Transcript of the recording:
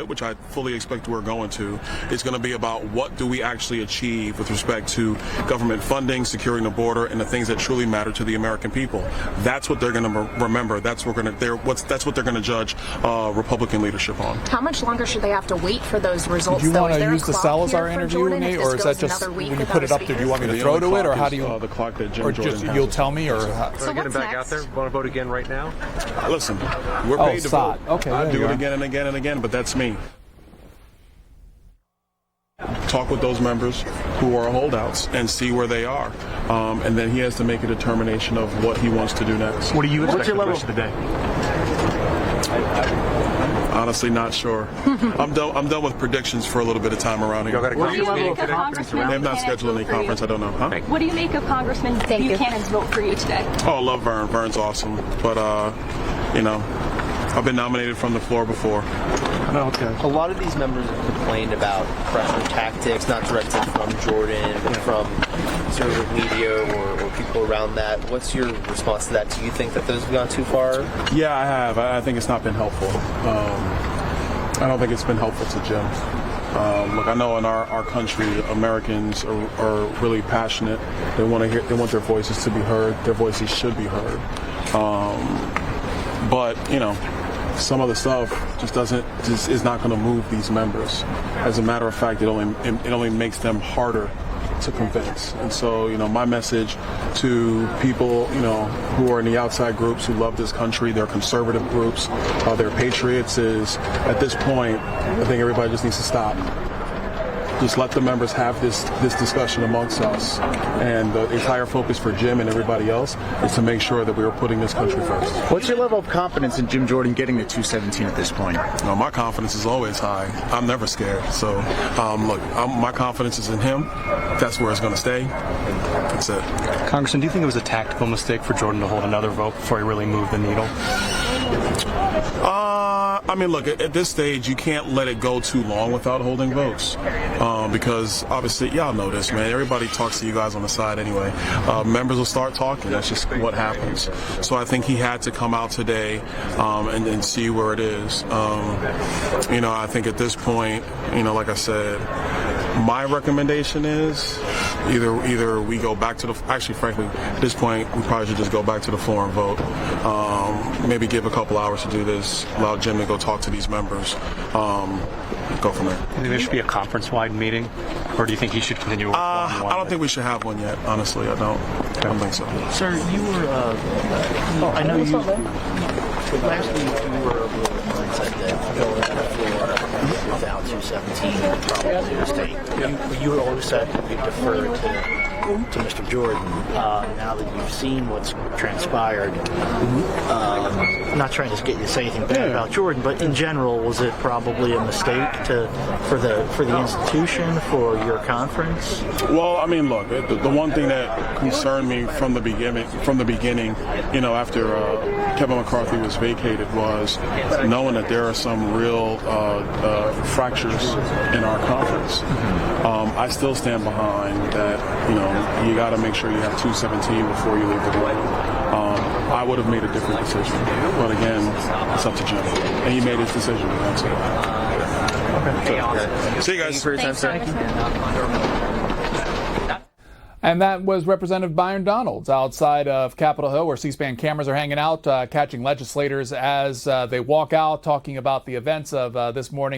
which I fully expect we're going to, is going to be about what do we actually achieve with respect to government funding, securing the border, and the things that truly matter to the American people. That's what they're going to remember. That's what they're going to judge Republican leadership on. How much longer should they have to wait for those results? Do you want to use the Salazar interview with me, or is that just when you put it up there? Do you want me to throw to it, or how do you? The clock that Jim or Jordan just has. you'll tell me, or so get him back out there. Want to vote again right now? Listen, we're paid to vote. Okay, I do it again and again and again, but that's me. Talk with those members who are holdouts and see where they are, and then he has to make a determination of what he wants to do next. What do you expect for the rest of the day? Honestly, not sure. I'm done with predictions for a little bit of time around here. What do you make of Congressman They have not scheduled any conference. I don't know. Huh? What do you make of Congressman Buchanan's vote for you today? Oh, I love Vern. Vern's awesome, but I've been nominated from the floor before. Okay. A lot of these members have complained about pressure tactics, not directed from Jordan, but from conservative media or people around that. What's your response to that? Do you think that those have gone too far? Yeah, I have. I think it's not been helpful. I don't think it's been helpful to Jim. Look, I know in our country, Americans are really passionate. They want their voices to be heard. Their voices should be heard. But some of the stuff just is not going to move these members. As a matter of fact, it only makes them harder to convince. And so, my message to people, who are in the outside groups who love this country, they're conservative groups, they're patriots, is at this point, I think everybody just needs to stop. Just let the members have this discussion amongst us. And the entire focus for Jim and everybody else is to make sure that we are putting this country first. What's your level of confidence in Jim Jordan getting to 217 at this point? No, my confidence is always high. I'm never scared. So, my confidence is in him. That's where it's going to stay. That's it. Congressman, do you think it was a tactical mistake for Jordan to hold another vote before he really moved the needle? Look, at this stage, you can't let it go too long without holding votes. Because obviously, y'all know this, man. Everybody talks to you guys on the side anyway. Members will start talking. That's just what happens. So I think he had to come out today and see where it is. I think at this point, like I said, my recommendation is either we go back to frankly, at this point, we probably should just go back to the floor and vote. Maybe give a couple hours to do this, allow Jim to go talk to these members, go from there. Do you think there should be a conference-wide meeting, or do you think he should continue with one-on-one? I don't think we should have one yet, honestly. I don't think so. Sir, you were, I know you, last week you were of the mindset that going to the floor without 217 would probably mistake. You always said you defer to Mr. Jordan. Now that you've seen what's transpired, not trying to get you to say anything bad about Jordan, but in general, was it probably a mistake for the institution, for your conference? Well, look, the one thing that concerned me from the beginning, after Kevin McCarthy was vacated, was knowing that there are some real fractures in our conference. I still stand behind that. You got to make sure you have 217 before you leave the room. I would have made a different decision, but again, it's up to Jim, and he made his decision. That's it. Okay. See you guys. Thanks, And that was Representative Byron Donalds outside of Capitol Hill, where C-SPAN cameras are hanging out, catching legislators as they walk out, talking about the events of this morning.